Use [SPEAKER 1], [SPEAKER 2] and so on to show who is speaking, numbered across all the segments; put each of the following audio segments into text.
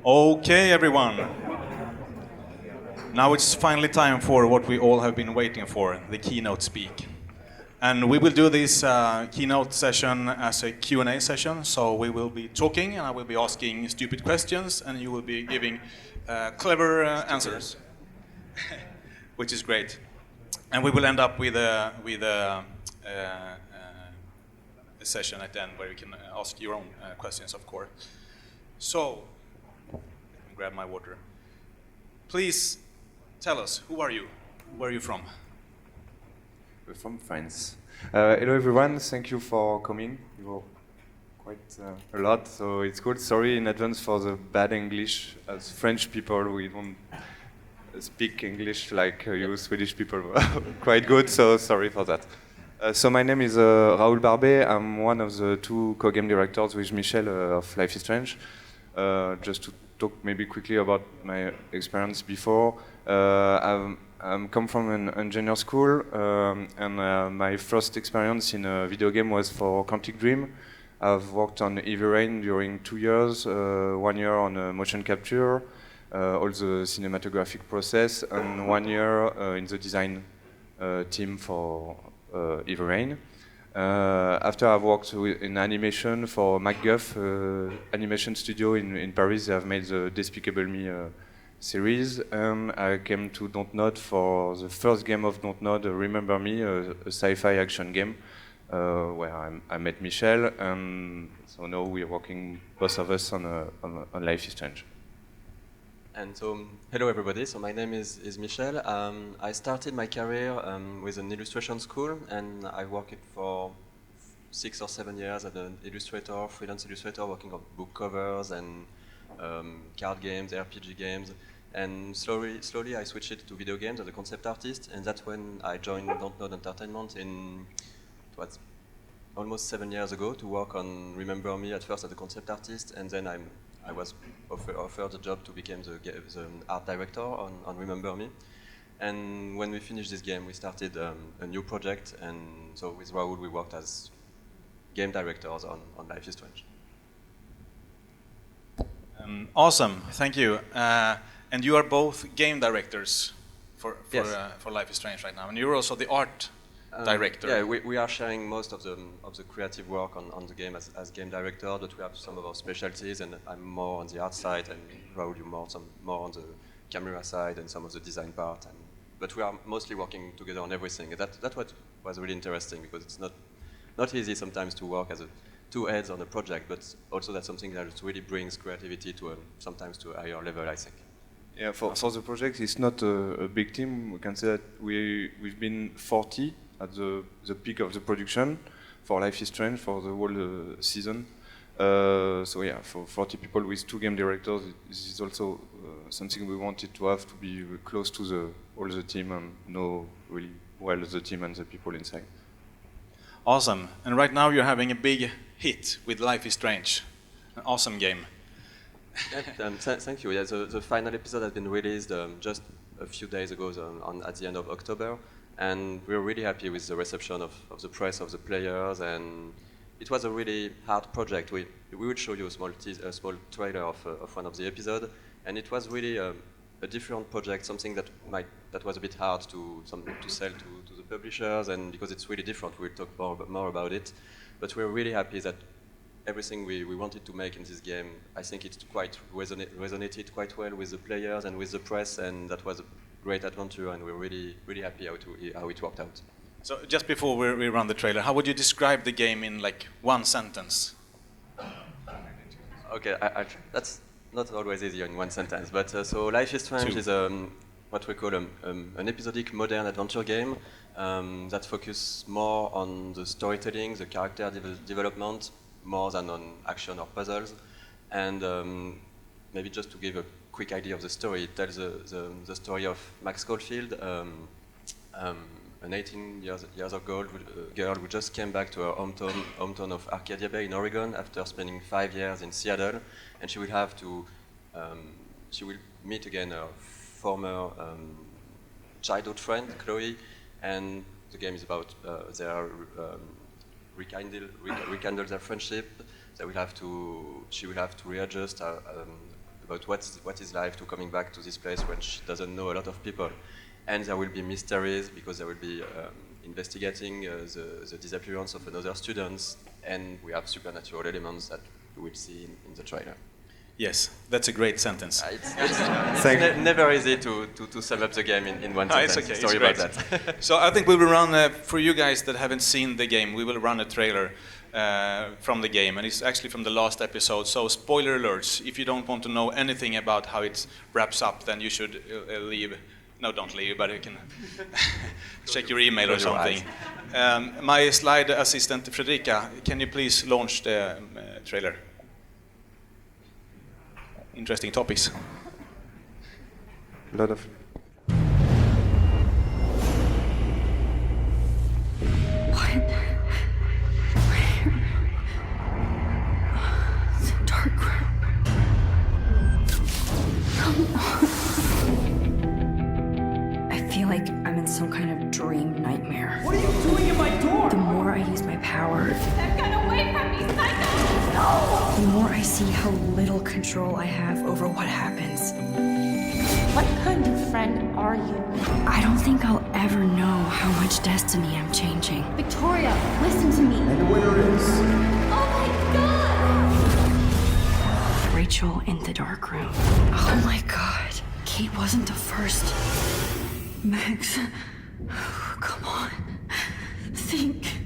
[SPEAKER 1] Okay, everyone. Now it's finally time for what we all have been waiting for, the keynote speak. And we will do this keynote session as a Q&A session, so we will be talking and I will be asking stupid questions and you will be giving clever answers, which is great. And we will end up with a session at the end where you can ask your own questions, of course. So, grab my water. Please tell us, who are you? Where are you from?
[SPEAKER 2] We're from France. Hello everyone, thank you for coming. You were quite a lot, so it's good. Sorry in advance for the bad English. As French people, we don't speak English like you Swedish people quite good, so sorry for that. So my name is Raoul Barbet. I'm one of the two co-game directors with Michel of Life is Strange. Just to talk maybe quickly about my experience before. I come from an engineer school, and my first experience in a video game was for Quantic Dream. I've worked on Heavy Rain during 2 years, 1 year on motion capture, all the cinematographic process, and 1 year in the design team for Heavy Rain. After I've worked in animation for MacGuff animation studio in Paris. They have made the Despicable Me series, and I came to DONTNOD for the first game of DONTNOD, Remember Me, a sci-fi action game, where I met Michel, and so now we're working, both of us, on Life is Strange.
[SPEAKER 3] And so, hello everybody, so my name is Michel. I started my career with an illustration school, and I worked for 6 or 7 years as an illustrator, freelance illustrator, working on book covers and card games, RPG games. And slowly I switched it to video games as a concept artist, and that's when I joined DONTNOD Entertainment almost 7 years ago to work on Remember Me, at first as a concept artist, and then I was offered a job to become the art director on Remember Me. And when we finished this game, we started a new project, and so with Raoul we worked as game directors on Life is Strange.
[SPEAKER 1] Awesome, thank you. And you are both game directors for
[SPEAKER 3] Yes.
[SPEAKER 1] For Life is Strange right now, and you're also the art director.
[SPEAKER 3] Yeah, we are sharing most of the creative work on the game as game director, but we have some of our specialties, and I'm more on the art side, and Raoul, you more on the camera side and some of the design part. But we are mostly working together on everything. That's what was really interesting, because it's not easy sometimes to work as two heads on a project, but also that's something that really brings creativity to sometimes to a higher level, I think.
[SPEAKER 2] Yeah, for the project, it's not a big team. We can say that we've been 40 at the peak of the production for Life is Strange for the whole season. So yeah, for 40 people with 2 game directors, this is also something we wanted to have, to be close to all the team and know really well the team and the people inside.
[SPEAKER 1] Awesome. And right now you're having a big hit with Life is Strange. An awesome game.
[SPEAKER 3] Thank you. Yeah, the final episode has been released just a few days ago at the end of October, and we're really happy with the reception of the press, of the players, and it was a really hard project. We will show you a small trailer of one of the episodes, and it was really a different project, something that was a bit hard to sell to the publishers, and because it's really different, we'll talk more about it. But we're really happy that everything we wanted to make in this game, I think it's quite resonated quite well with the players and with the press, and that was a great adventure, and we're really happy how it worked out.
[SPEAKER 1] So just before we run the trailer, how would you describe the game in like one sentence?
[SPEAKER 3] Okay, that's not always easy in one sentence, but so Life is Strange is what we call an episodic modern adventure game that focuses more on the storytelling, the character development, more than on action or puzzles. And maybe just to give a quick idea of the story, it tells the story of Max Caulfield, an 18 years old girl who just came back to her hometown of Arcadia Bay in Oregon after spending 5 years in Seattle, and she will meet again her former childhood friend, Chloe, and the game is about their rekindle their friendship. She will have to readjust about what is life to coming back to this place when she doesn't know a lot of people. And there will be mysteries because there will be investigating the disappearance of another student, and we have supernatural elements that you will see in the trailer.
[SPEAKER 1] Yes, that's a great sentence.
[SPEAKER 3] It's never easy to sum up the game in one sentence.
[SPEAKER 1] It's okay.
[SPEAKER 3] Sorry
[SPEAKER 1] it's
[SPEAKER 3] about that.
[SPEAKER 1] So I think we will run, for you guys that haven't seen the game, we will run a trailer from the game, and it's actually from the last episode. So spoiler alerts, if you don't want to know anything about how it wraps up, then you should leave. No, don't leave, but you can check your email or something. My slide assistant, Fredrika, can you please launch the trailer? Interesting topics.
[SPEAKER 2] A lot of.
[SPEAKER 4] What? Where? The dark room. Come on. I feel like I'm in some kind of dream nightmare.
[SPEAKER 5] What are you doing in my door?
[SPEAKER 4] The more I use my power,
[SPEAKER 5] That gun away from me, psycho! No!
[SPEAKER 4] the more I see how little control I have over what happens.
[SPEAKER 6] What kind of friend are you?
[SPEAKER 4] I don't think I'll ever know how much destiny I'm changing.
[SPEAKER 6] Victoria, listen to me.
[SPEAKER 5] And the winner is...
[SPEAKER 6] Oh my god!
[SPEAKER 4] Rachel in the dark room. Oh my god. Kate wasn't the first. Max, come on. Think.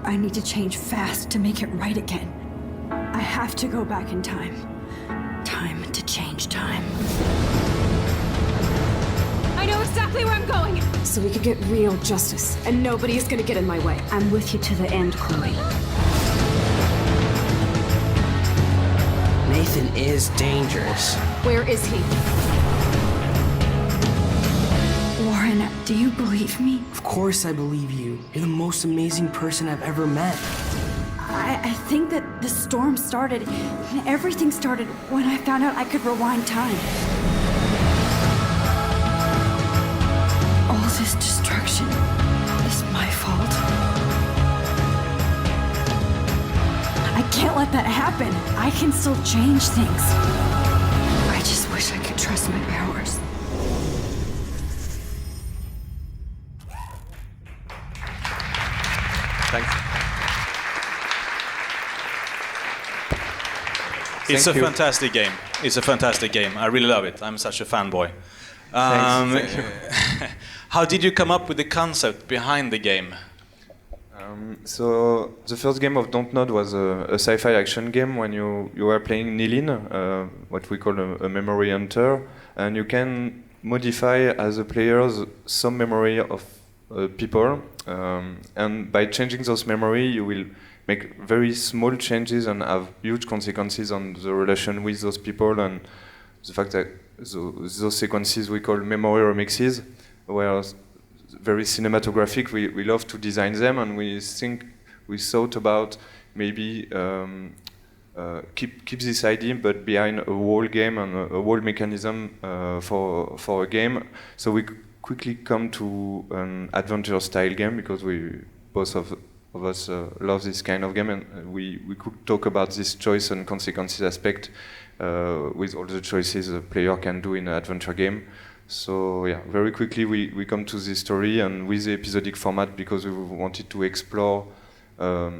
[SPEAKER 4] I need to change fast to make it right again. I have to go back in time. Time to change time.
[SPEAKER 6] I know exactly where I'm going!
[SPEAKER 4] So we could get real justice, and nobody is gonna get in my way. I'm with you to the end, Chloe.
[SPEAKER 7] Nathan is dangerous.
[SPEAKER 6] Where is he?
[SPEAKER 4] Warren, do you believe me?
[SPEAKER 7] Of course I believe you. You're the most amazing person I've ever met.
[SPEAKER 4] I think that the storm started, everything started when I found out I could rewind time. All this destruction is my fault. I can't let that happen. I can still change things. I just wish I could trust my powers.
[SPEAKER 3] Thanks.
[SPEAKER 1] It's a
[SPEAKER 2] Thank you.
[SPEAKER 1] fantastic game. It's a fantastic game. I really love it. I'm such a fanboy.
[SPEAKER 2] Thank you.
[SPEAKER 1] How did you come up with the concept behind the game?
[SPEAKER 2] So the first game of DONTNOD was a sci-fi action game when you were playing Nilin, what we call a memory hunter, and you can modify as a player some memory of people, and by changing those memory you will make very small changes and have huge consequences on the relation with those people, and the fact that those sequences we call memory remixes were very cinematographic. We love to design them, and we thought about maybe keep this idea, but behind a whole game and a whole mechanism for a game. So we quickly come to an adventure style game because we both of us love this kind of game, and we could talk about this choice and consequences aspect with all the choices a player can do in an adventure game. So yeah, very quickly we come to this story, and with the episodic format because we wanted to explore a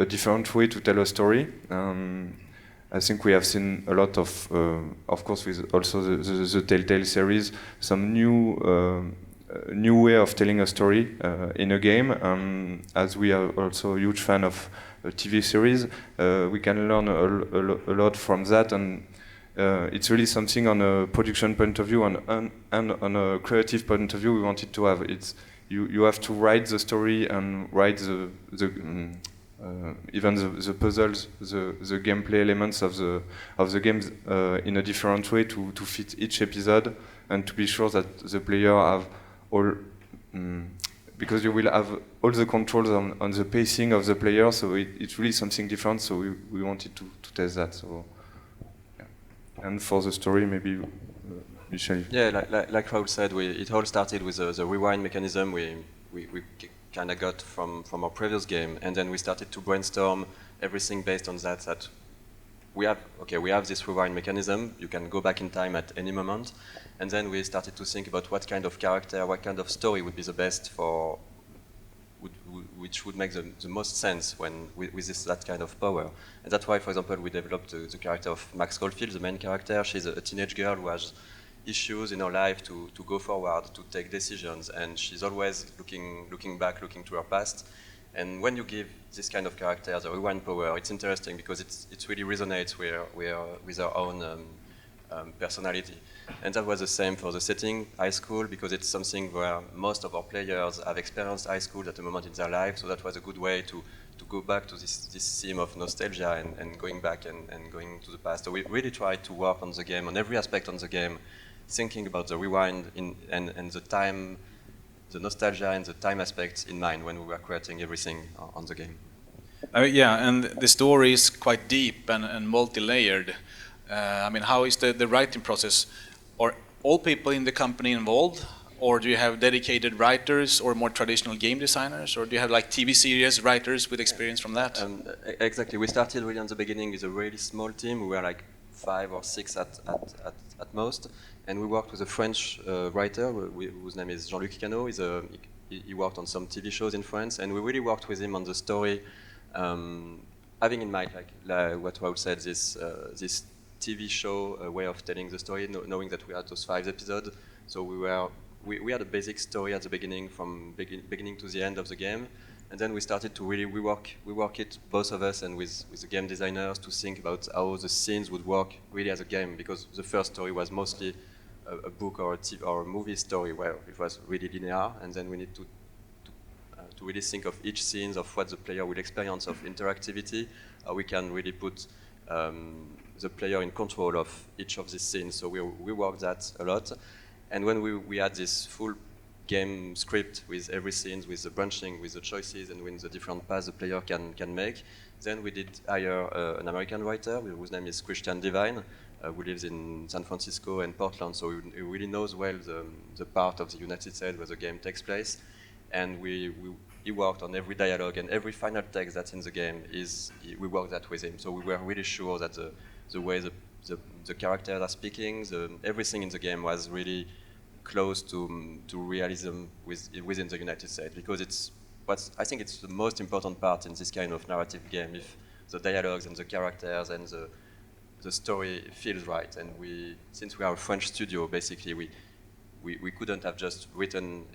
[SPEAKER 2] different way to tell a story. I think we have seen a lot of course, with also the Telltale series, some new way of telling a story in a game. As we are also a huge fan of TV series, we can learn a lot from that, and it's really something on a production point of view and on a creative point of view we wanted to have. You have to write the story and write even the puzzles, the gameplay elements of the games in a different way to fit each episode, and to be sure that the player have all, because you will have all the controls on the pacing of the player, so it's really something different. So we wanted to test that. So, yeah. And for the story, maybe Michel.
[SPEAKER 3] Yeah, like Raoul said, it all started with the rewind mechanism. We kind of got from our previous game, and then we started to brainstorm everything based on that we have this rewind mechanism. You can go back in time at any moment, and then we started to think about what kind of character, what kind of story would be the best for, which would make the most sense with that kind of power. And that's why, for example, we developed the character of Max Caulfield, the main character. She's a teenage girl who has issues in her life to go forward, to take decisions, and she's always looking back, looking to her past. And when you give this kind of character the rewind power, it's interesting because it really resonates with our own personality. And that was the same for the setting, high school, because it's something where most of our players have experienced high school at a moment in their life, so that was a good way to go back to this theme of nostalgia and going back and going to the past. So we really tried to work on the game, on every aspect on the game, thinking about the rewind and the time, the nostalgia and the time aspects in mind when we were creating everything on the game.
[SPEAKER 1] Yeah, and the story is quite deep and multi-layered. I mean, how is the writing process? Are all people in the company involved? Or do you have dedicated writers or more traditional game designers? Or do you have like TV series writers with experience from that?
[SPEAKER 3] Exactly. We started really on the beginning with a really small team. We were like 5 or 6 at most. And we worked with a French writer whose name is Jean-Luc Cano. He worked on some TV shows in France. And we really worked with him on the story, having in mind, like what Raoul said, this TV show way of telling the story, knowing that we had those 5 episodes. So we had a basic story at the beginning, from beginning to the end of the game, and then we started to really work it, both of us and with the game designers, to think about how the scenes would work really as a game, because the first story was mostly a book or a movie story where it was really linear, and then we need to really think of each scene, of what the player will experience, of interactivity, how we can really put the player in control of each of these scenes. So we worked that a lot. And when we had this full game script with every scene, with the branching, with the choices, and with the different paths the player can make, then we did hire an American writer whose name is Christian Devine, who lives in San Francisco and Portland, so he really knows well the part of the United States where the game takes place. And he worked on every dialogue, and every final text that's in the game we worked that with him. So we were really sure that the way the characters are speaking, everything in the game was really close to realism within the United States, because I think it's the most important part in this kind of narrative game. If the dialogues and the characters and the story feels right, and since we are a French studio, basically we couldn't have just written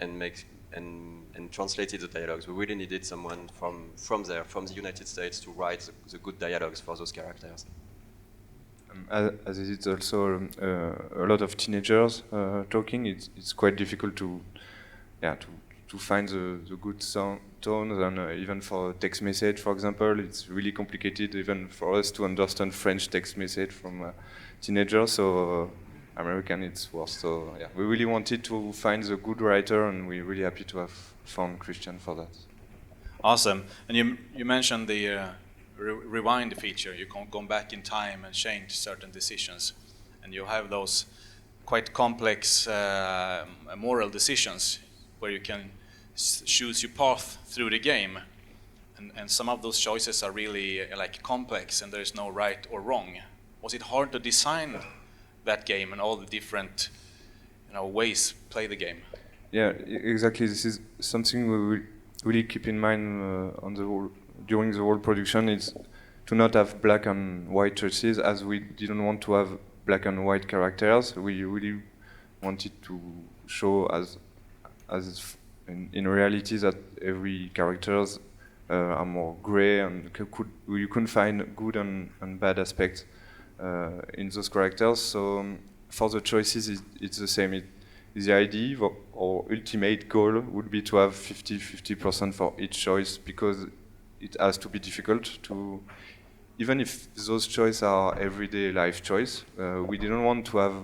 [SPEAKER 3] and translated the dialogues. We really needed someone from the United States to write the good dialogues for those characters.
[SPEAKER 2] As it is also a lot of teenagers talking, it's quite difficult to find the good tones, and even for text message, for example, it's really complicated even for us to understand French text message from teenagers. So American, it's worse. So yeah, we really wanted to find the good writer, and we're really happy to have found Christian for that.
[SPEAKER 1] Awesome. And you mentioned the rewind feature. You can go back in time and change certain decisions, and you have those quite complex moral decisions where you can choose your path through the game, and some of those choices are really like complex, and there is no right or wrong. Was it hard to design that game and all the different ways play the game?
[SPEAKER 2] Yeah, exactly. This is something we will really keep in mind during the whole production, is to not have black and white choices, as we didn't want to have black and white characters. We really wanted to show as in reality that every characters are more gray, and you couldn't find good and bad aspects in those characters. So for the choices, it's the same. The idea or ultimate goal would be to have 50% for each choice, because it has to be difficult to, even if those choices are everyday life choice, we didn't want to have,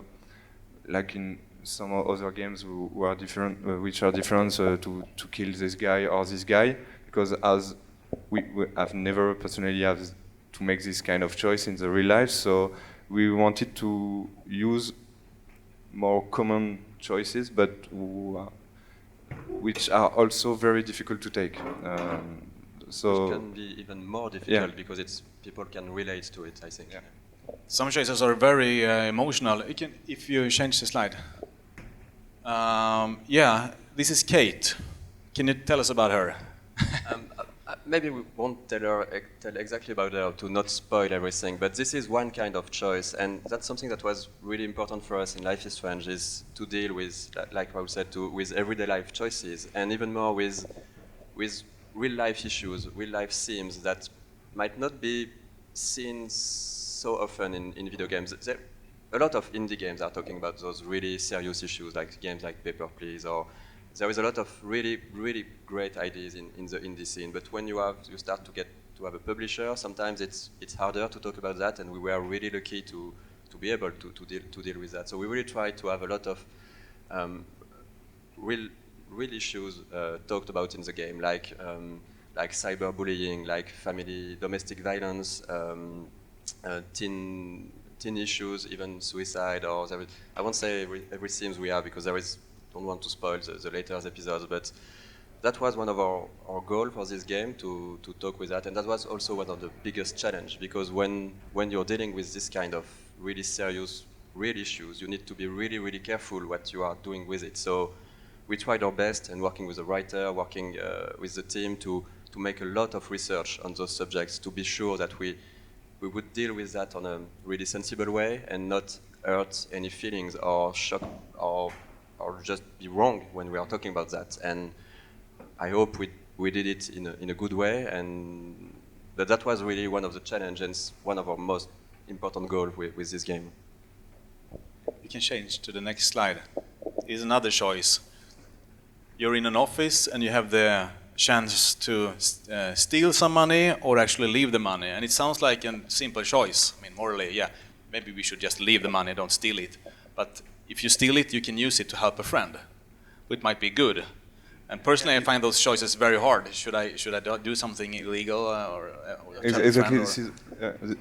[SPEAKER 2] like in some other games who are different, which are different, to kill this guy or this guy, because as we have never personally have to make this kind of choice in the real life, so we wanted to use more common choices, but who are which are also very difficult to take. So
[SPEAKER 3] Which can be even more difficult because people can relate to it, I think.
[SPEAKER 2] Yeah.
[SPEAKER 1] Some choices are very emotional. If you change the slide. Yeah, this is Kate. Can you tell us about her?
[SPEAKER 3] Maybe we won't tell exactly about her to not spoil everything, but this is one kind of choice, and that's something that was really important for us in Life is Strange, is to deal with, like Raoul said, with everyday life choices, and even more with real life issues, real life themes that might not be seen so often in video games. A lot of indie games are talking about those really serious issues, like games like Paper Please, or there is a lot of really, really great ideas in the indie scene. But when you start to have a publisher, sometimes it's harder to talk about that, and we were really lucky to be able to deal with that. So we really try to have a lot of real issues talked about in the game, like cyberbullying, like domestic violence, teen issues, even suicide, or I won't say every themes we have because don't want to spoil the later episodes, but that was one of our goal for this game, to talk with that, and that was also one of the biggest challenge, because when you're dealing with this kind of really serious, real issues, you need to be really, really careful what you are doing with it. So we tried our best, and working with the writer, working with the team to make a lot of research on those subjects, to be sure that we would deal with that on a really sensible way and not hurt any feelings or shock or just be wrong when we are talking about that. And I hope we did it in a good way, but that was really one of the challenges, one of our most important goals with this game.
[SPEAKER 1] You can change to the next slide. Here's another choice. You're in an office and you have the chance to steal some money or actually leave the money. And it sounds like a simple choice. I mean, morally, yeah, maybe we should just leave the money, don't steal it. But if you steal it, you can use it to help a friend, which might be good. And personally, I find those choices very hard. Should I do something illegal or
[SPEAKER 2] exactly? This is,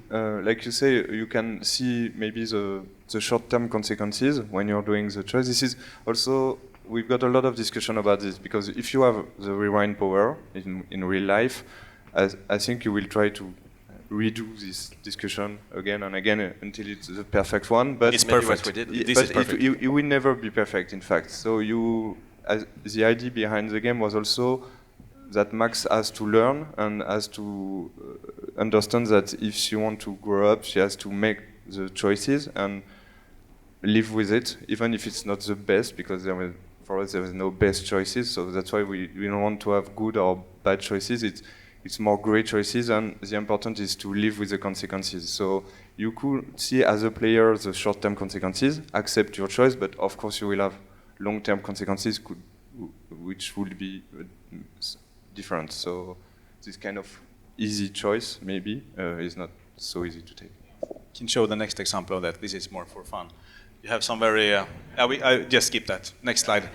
[SPEAKER 2] like you say, you can see maybe the short-term consequences when you're doing the choice. This is also, we've got a lot of discussion about this, because if you have the rewind power in real life, I think you will try to redo this discussion again and again until it's the perfect one. But
[SPEAKER 1] it's perfect.
[SPEAKER 2] It will never be perfect, in fact. So the idea behind the game was also that Max has to learn and has to understand that if she wants to grow up, she has to make the choices and live with it, even if it's not the best, because for us there is no best choices. So that's why we don't want to have good or bad choices. It's more great choices, and the important is to live with the consequences. So you could see as a player the short-term consequences, accept your choice, but of course you will have long-term consequences which would be different. So this kind of easy choice maybe is not so easy to take.
[SPEAKER 1] Can show the next example of that. This is more for fun. You have some very. I just skip that. Next slide.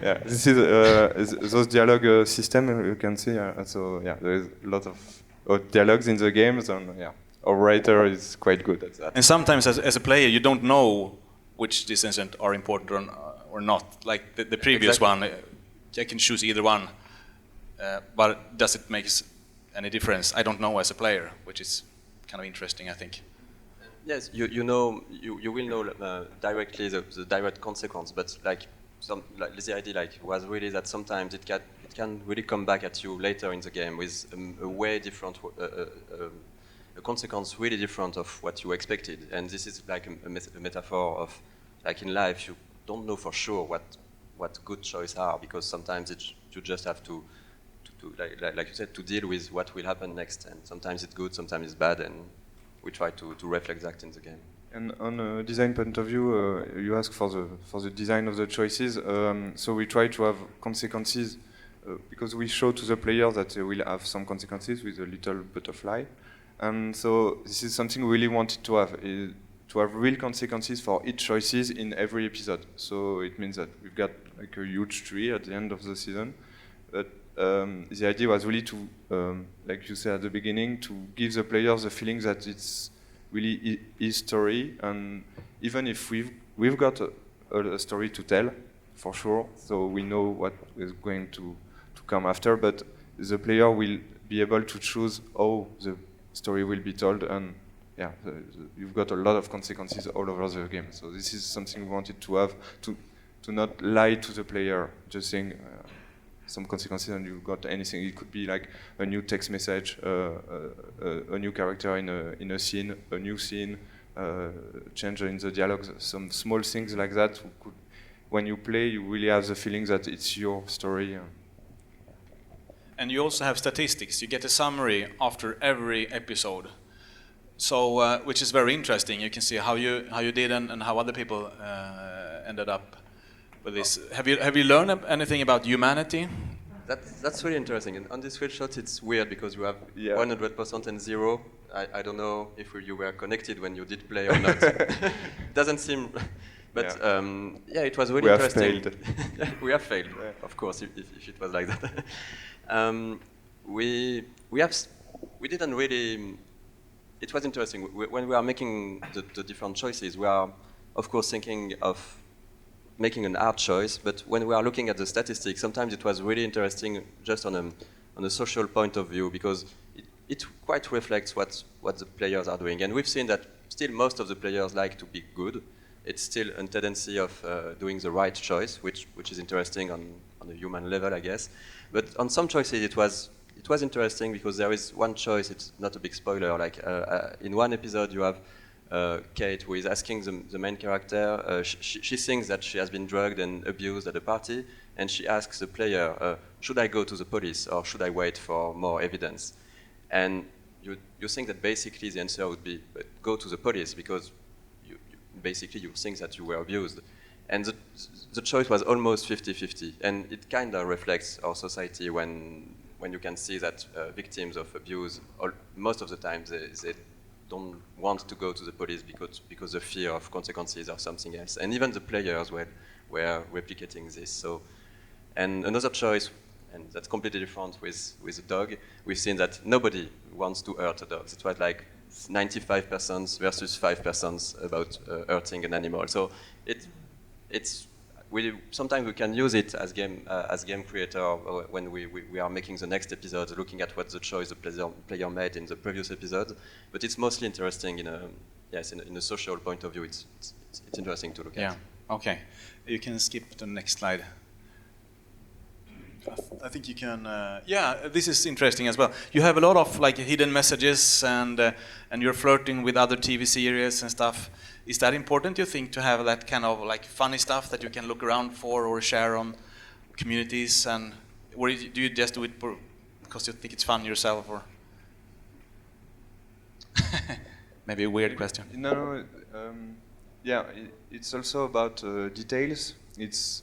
[SPEAKER 2] Yeah, this is those dialogue system you can see. So yeah, there is a lot of dialogues in the games, and yeah, our writer is quite good at that.
[SPEAKER 1] And sometimes, as a player, you don't know which decisions are important or not. Like the previous one, I can choose either one, but does it make any difference? I don't know as a player, which is kind of interesting, I think.
[SPEAKER 3] Yes, you will know directly the direct consequence, but the idea was really that sometimes it can really come back at you later in the game with a way different, a consequence really different of what you expected. And this is like a metaphor of, like in life, you don't know for sure what good choices are, because sometimes you just have to like you said, to deal with what will happen next, and sometimes it's good, sometimes it's bad, and we try to reflect that in the game.
[SPEAKER 2] And on a design point of view, you ask for the design of the choices. So we try to have consequences because we show to the player that they will have some consequences with a little butterfly. And so this is something we really wanted to have real consequences for each choices in every episode. So it means that we've got like a huge tree at the end of the season. But the idea was really to, like you said at the beginning, to give the players the feeling that it's really his story, and even if we've got a story to tell for sure, so we know what is going to come after, but the player will be able to choose how the story will be told, and yeah, you've got a lot of consequences all over the game. So this is something we wanted to have, to not lie to the player, just saying some consequences and you've got anything. It could be like a new text message, a new character in a scene, a new scene, change in the dialogues, some small things like that. When you play, you really have the feeling that it's your story.
[SPEAKER 1] And you also have statistics. You get a summary after every episode, so which is very interesting. You can see how you did and how other people ended up with this. Have you learned anything about humanity?
[SPEAKER 3] That's really interesting. And on this screenshot, it's weird because you have 100% and 0. I don't know if you were connected when you did play or not. Doesn't seem. But yeah, it was really interesting. We have failed, of course, if it was like that. We didn't really. It was interesting when we are making the different choices. We are, of course, thinking of making an art choice. But when we are looking at the statistics, sometimes it was really interesting just on a social point of view, because it quite reflects what the players are doing. And we've seen that still most of the players like to be good. It's still a tendency of doing the right choice, which is interesting on a human level, I guess. But on some choices, it was interesting because there is one choice. It's not a big spoiler. Like in one episode, you have Kate, who is asking the main character. She thinks that she has been drugged and abused at a party, and she asks the player, "Should I go to the police or should I wait for more evidence?" And you think that basically the answer would be go to the police because basically you think that you were abused. And the choice was almost 50-50. And it kind of reflects our society when you can see that victims of abuse, most of the time they don't want to go to the police because of fear of consequences or something else. And even the players were replicating this. So, and another choice, and that's completely different with a dog, we've seen that nobody wants to hurt a dog. It was like 95% versus 5% about hurting an animal. So sometimes we can use it as game creator when we are making the next episode, looking at what the choice the player made in the previous episode. But it's mostly interesting in a social point of view. It's interesting to look at.
[SPEAKER 1] Yeah. Okay. You can skip to the next slide. I think you can. Yeah, this is interesting as well. You have a lot of like hidden messages, and you're flirting with other TV series and stuff. Is that important, you think, to have that kind of like funny stuff that you can look around for or share on communities? And or do you just do it because you think it's fun yourself, or maybe a weird question?
[SPEAKER 2] No. Yeah, it's also about details. It's.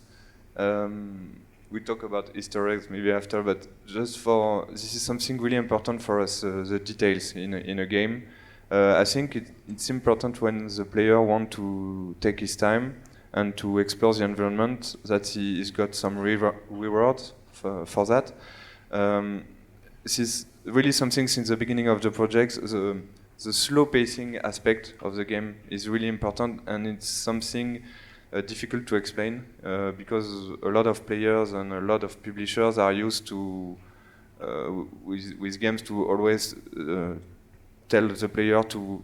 [SPEAKER 2] We talk about Easter eggs maybe after, but just this is something really important for us, the details in a game. I think it's important when the player wants to take his time and to explore the environment, that he's got some reward for that. This is really something since the beginning of the project. The slow pacing aspect of the game is really important, and it's something difficult to explain because a lot of players and a lot of publishers are used to with games to always tell the player to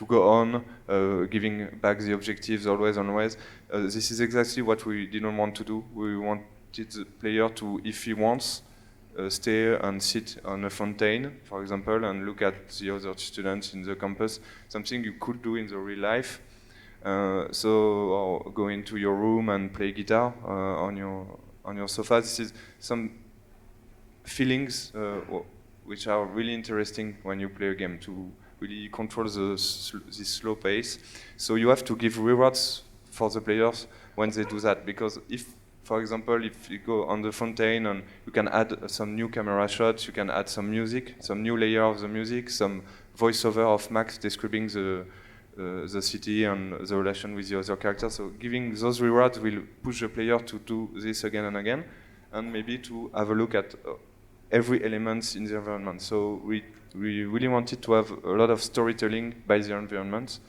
[SPEAKER 2] go on, giving back the objectives always. This is exactly what we didn't want to do. We wanted the player to, if he wants, stay and sit on a fountain, for example, and look at the other students in the campus, something you could do in the real life. Or go into your room and play guitar on your sofa. This is some feelings which are really interesting when you play a game, to really control this slow pace. So you have to give rewards for the players when they do that, because if, for example, if you go on the fountain and you can add some new camera shots, you can add some music, some new layer of the music, some voiceover of Max describing the city and the relation with the other characters. So giving those rewards will push the player to do this again and again, and maybe to have a look at every element in the environment. So we really wanted to have a lot of storytelling by the environment,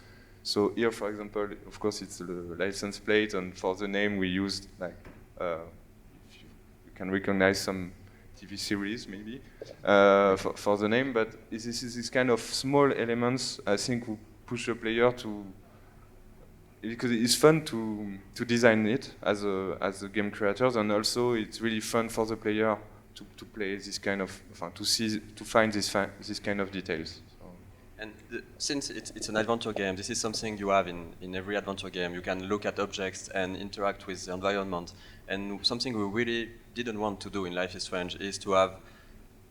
[SPEAKER 2] So here, for example, of course, it's the license plate, and for the name we used like if you can recognize some TV series maybe for the name, but this is this kind of small elements I think who push the player to, because it's fun to design it as a game creators, and also it's really fun for the player to play this kind of to find this kind of details.
[SPEAKER 3] And since it's an adventure game, this is something you have in every adventure game. You can look at objects and interact with the environment. And something we really didn't want to do in Life is Strange is to have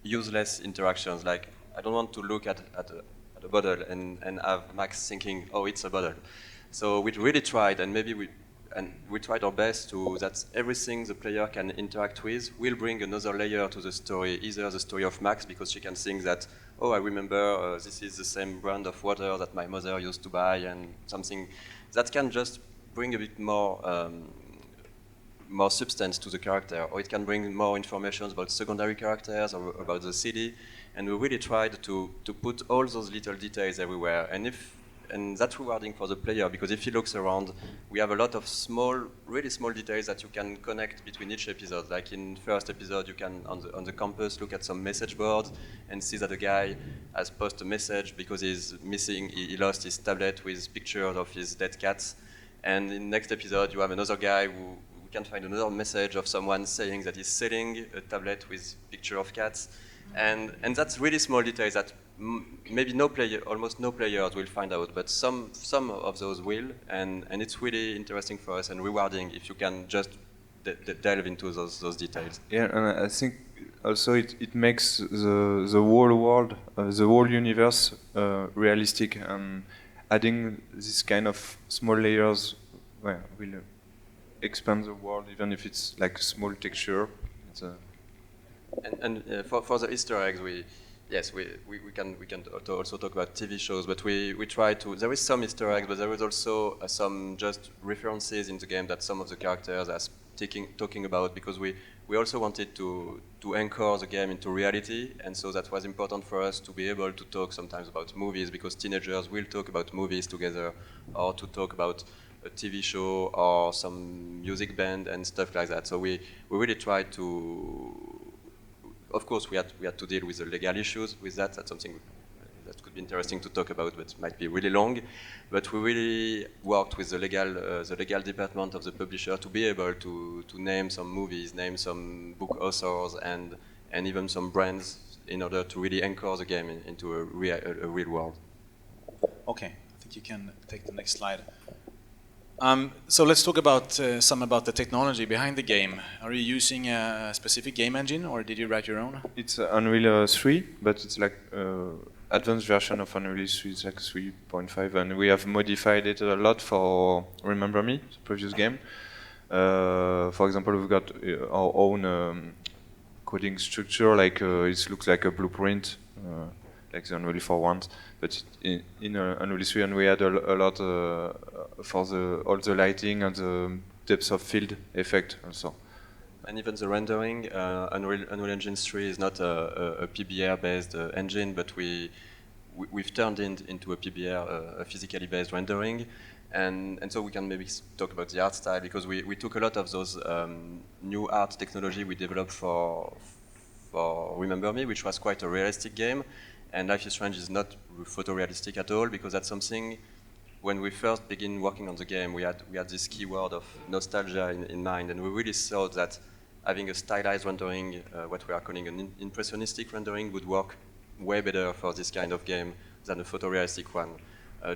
[SPEAKER 3] useless interactions. Like, I don't want to look at a bottle and have Max thinking, oh, it's a bottle. So we really tried, and we tried our best to that everything the player can interact with will bring another layer to the story, either the story of Max, because she can think that, oh, I remember this is the same brand of water that my mother used to buy, and something that can just bring a bit more substance to the character, or it can bring more information about secondary characters or about the city. And we really tried to put all those little details everywhere. And that's rewarding for the player, because if he looks around, we have a lot of really small details that you can connect between each episode. Like in first episode, you can, on the campus, look at some message boards and see that a guy has posted a message because he's missing, he lost his tablet with pictures of his dead cats. And in next episode, you have another guy who can find another message of someone saying that he's selling a tablet with picture of cats. And that's really small details that maybe almost no players will find out, but some of those will, and it's really interesting for us and rewarding if you can just delve into those details.
[SPEAKER 2] Yeah, and I think also it makes the whole world, the whole universe realistic, and adding this kind of small layers will expand the world, even if it's like a small texture.
[SPEAKER 3] For the Easter eggs, we can also talk about TV shows, but we try to. There is some Easter eggs, but there is also some just references in the game that some of the characters are talking about, because we also wanted to anchor the game into reality, and so that was important for us to be able to talk sometimes about movies, because teenagers will talk about movies together, or to talk about a TV show or some music band and stuff like that. So we really tried to. Of course, we had to deal with the legal issues with that. That's something that could be interesting to talk about, but might be really long. But we really worked with the legal department of the publisher to be able to name some movies, name some book authors, and even some brands in order to really anchor the game into a real world.
[SPEAKER 1] Okay, I think you can take the next slide. So let's talk about some about the technology behind the game. Are you using a specific game engine, or did you write your own?
[SPEAKER 2] It's Unreal 3, but it's like advanced version of Unreal 3, it's like 3.5, and we have modified it a lot for Remember Me, the previous game. For example, we've got our own coding structure, like it looks like a blueprint, like the Unreal 4 ones, but in Unreal 3, and we had a lot for all the lighting and the depth of field effect also.
[SPEAKER 3] And even the rendering, Unreal Engine 3 is not a PBR-based engine, but we've turned it into a PBR, a physically based rendering. And so we can maybe talk about the art style, because we took a lot of those new art technology we developed for Remember Me, which was quite a realistic game. And Life is Strange is not photorealistic at all, because that's something, when we first began working on the game, we had this keyword of nostalgia in mind, and we really thought that having a stylized rendering, what we are calling an impressionistic rendering, would work way better for this kind of game than a photorealistic one.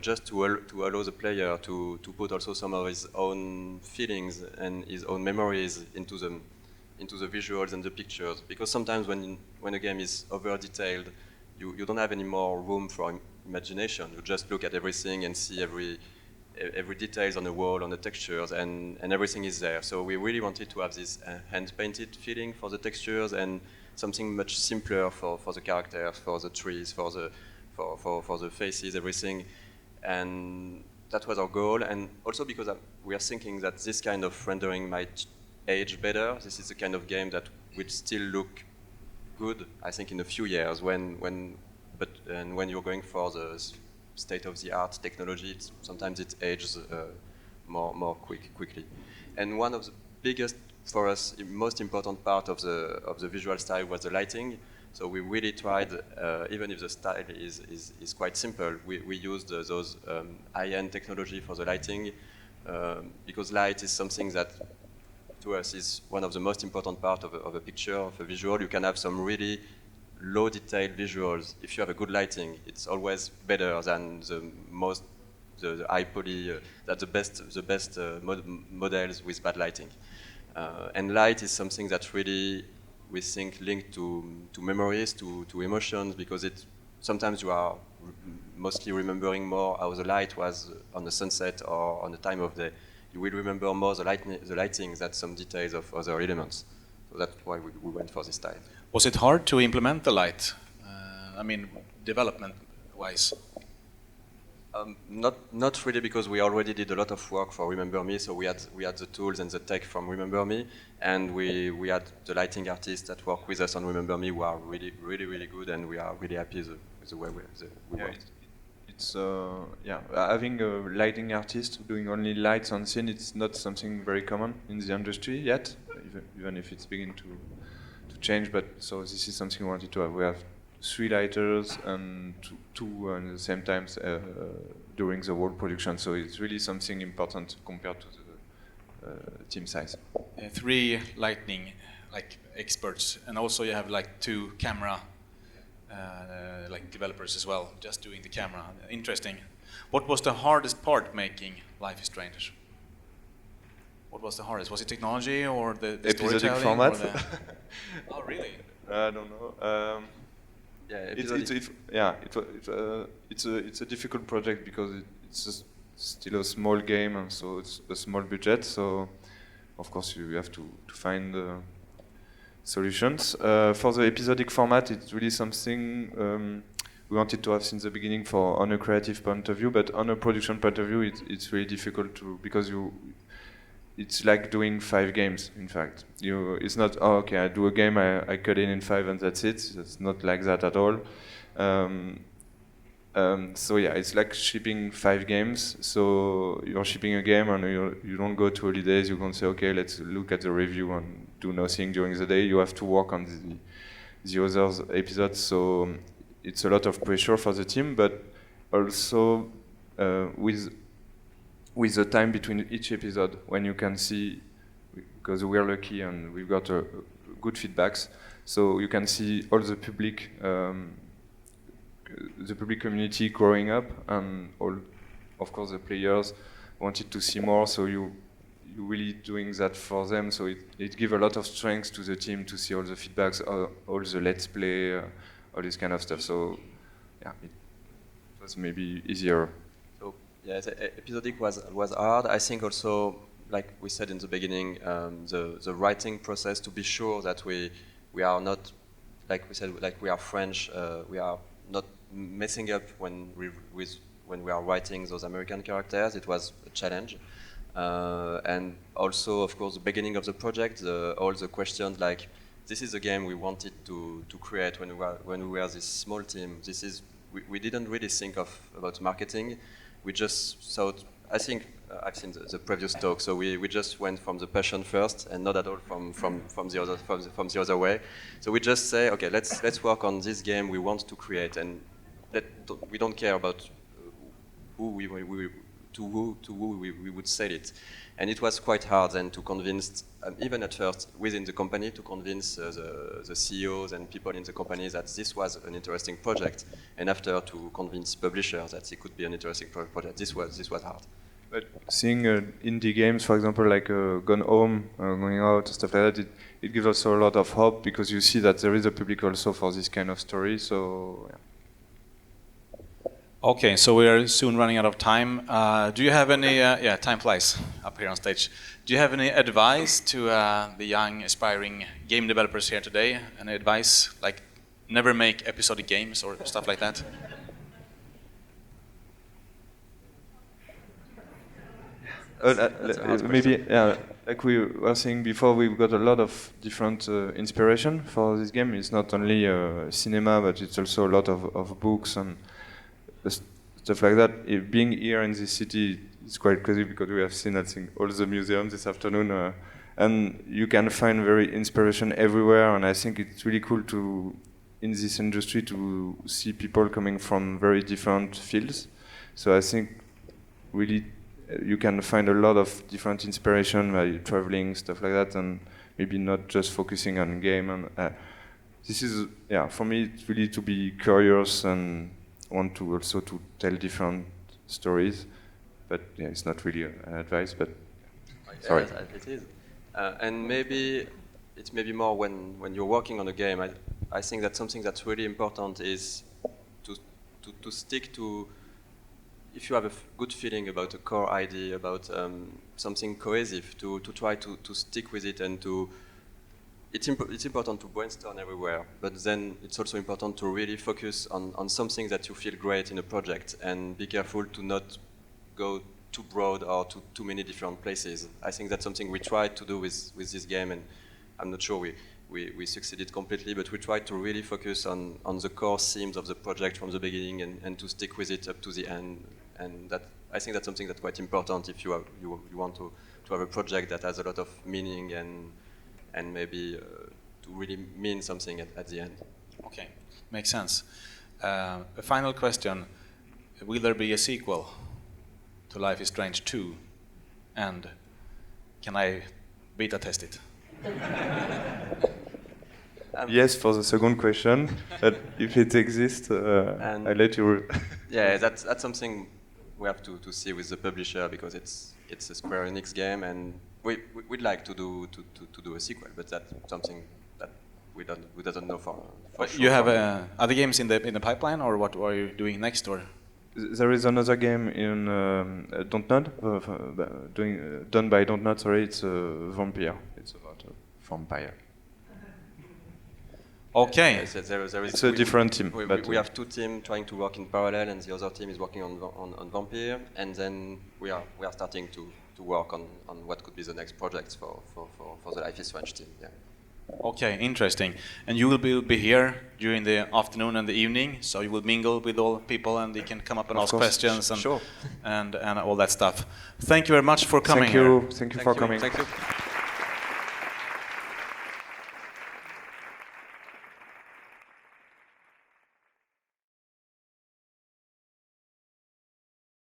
[SPEAKER 3] Just to allow the player to put also some of his own feelings and his own memories into the visuals and the pictures. Because sometimes when a game is over-detailed, you don't have any more room for imagination. You just look at everything and see every details on the wall, on the textures, and everything is there. So we really wanted to have this hand-painted feeling for the textures, and something much simpler for the characters, for the trees, for the faces, everything. And that was our goal. And also because we are thinking that this kind of rendering might age better. This is the kind of game that would still look good, I think, in a few years when you're going for the state-of-the-art technology. Sometimes it ages more quickly. And one of the biggest, for us, most important part of the visual style was the lighting. So we really tried, even if the style is quite simple, we used those high-end technology for the lighting, because light is something that, to us, is one of the most important part of a picture, of a visual. You can have some really low detail visuals. If you have a good lighting, it's always better than the high poly, that the best models with bad lighting. And light is something that really, we think, linked to memories, to emotions, because sometimes you are mostly remembering more how the light was on the sunset or on the time of day. You will remember more the lighting than some details of other elements. So that's why we went for this style.
[SPEAKER 1] Was it hard to implement the light? Development-wise?
[SPEAKER 3] Not really, because we already did a lot of work for Remember Me, so we had the tools and the tech from Remember Me, and we had the lighting artists that work with us on Remember Me who are really good, and we are really happy with the way we worked.
[SPEAKER 2] It's having a lighting artist doing only lights on scene. It's not something very common in the industry yet, even if it's beginning to change. But so this is something we wanted to have. We have 3 lighters and two at the same time during the whole production. So it's really something important compared to the team size.
[SPEAKER 1] 3 lighting experts, and also you have 2 camera developers as well, just doing the camera. Interesting. What was the hardest part making Life is Strange? What was the hardest? Was it technology or the
[SPEAKER 2] episodic
[SPEAKER 1] storytelling?
[SPEAKER 2] format?
[SPEAKER 1] Oh, really?
[SPEAKER 2] I don't know. It's a difficult project because it's still a small game, and so it's a small budget. So, of course, you have to find solutions. For the episodic format, it's really something we wanted to have since the beginning on a creative point of view, but on a production point of view, it's really difficult because it's like doing 5 games. In fact, it's not I do a game, I cut it in 5 and that's it. It's not like that at all. So yeah, it's like shipping 5 games. So you're shipping a game and you don't go to holidays. You can't say, okay, let's look at the review and do nothing during the day. You have to work on the other episodes. So it's a lot of pressure for the team, but also with the time between each episode, when you can see, because we're lucky and we've got good feedbacks, so you can see all the public community growing up, and all, of course, the players wanted to see more. So you really doing that for them. So it gives a lot of strength to the team to see all the feedbacks, all the let's play, all this kind of stuff. So yeah, it was maybe easier.
[SPEAKER 3] Yeah, the episodic was hard. I think also, like we said in the beginning, the writing process, to be sure that we are not, like we said, like we are French, we are not messing up when we are writing those American characters. It was a challenge. And also, of course, the beginning of the project, all the questions like, this is a game we wanted to create when we were this small team. We didn't really think about marketing. We just thought, I think I've seen the previous talk, so we just went from the passion first, and not at all from the other way. So we just say, okay, let's work on this game we want to create, and we don't care about who we would sell it. And it was quite hard then to convince, even at first within the company, to convince the CEOs and people in the company that this was an interesting project, and after to convince publishers that it could be an interesting project. This was hard.
[SPEAKER 2] But seeing indie games, for example, like Gone Home, Going Out, stuff like that, it gives also a lot of hope, because you see that there is a public also for this kind of story. So yeah.
[SPEAKER 1] Okay, so we are soon running out of time. Do you have any, time flies up here on stage. Do you have any advice to the young, aspiring game developers here today? Any advice, like never make episodic games or stuff like that?
[SPEAKER 2] Maybe, like we were saying before, we've got a lot of different inspiration for this game. It's not only cinema, but it's also a lot of books and stuff like that. Being here in this city is quite crazy because we have seen, I think, all the museums this afternoon, and you can find very inspiration everywhere. And I think it's really cool in this industry to see people coming from very different fields. So I think really you can find a lot of different inspiration by traveling, stuff like that, and maybe not just focusing on game. And this is, for me, it's really to be curious and want to also to tell different stories. But it's not really an advice, but sorry.
[SPEAKER 3] It is. And maybe it's maybe more when you're working on a game. I think that something that's really important is to stick to, if you have a good feeling about a core idea, about something cohesive, to try to stick with it and to. It's important to brainstorm everywhere, but then it's also important to really focus on something that you feel great in a project and be careful to not go too broad or to too many different places. I think that's something we tried to do with this game, and I'm not sure we succeeded completely, but we tried to really focus on the core themes of the project from the beginning and to stick with it up to the end. And that I think that's something that's quite important if you want to have a project that has a lot of meaning and maybe to really mean something at the end.
[SPEAKER 1] Okay, makes sense. A final question: will there be a sequel to Life is Strange 2? And can I beta test it?
[SPEAKER 2] Yes, for the second question, that if it exists, I let you.
[SPEAKER 3] Yeah, that's something we have to see with the publisher, because it's a Square Enix game, and we'd like to do a sequel, but that's something that we doesn't know for sure.
[SPEAKER 1] You have other games in the pipeline, or what are you doing next, or?
[SPEAKER 2] There is another game in DONTNOD, done by DONTNOD. Sorry, it's Vampire. It's about a vampire.
[SPEAKER 1] Okay.
[SPEAKER 3] Yes,
[SPEAKER 2] It's a different team.
[SPEAKER 3] We have two teams trying to work in parallel, and the other team is working on Vampire, and then we are starting to work on what could be the next projects for the Life is Strange team. Yeah.
[SPEAKER 1] Okay, interesting. And you will be here during the afternoon and the evening, so you will mingle with all people, and they can come up and ask questions and
[SPEAKER 2] sure.
[SPEAKER 1] and all that stuff. Thank you very much for coming.
[SPEAKER 2] Thank you.
[SPEAKER 1] Here.
[SPEAKER 2] Thank you for coming.
[SPEAKER 3] Thank you.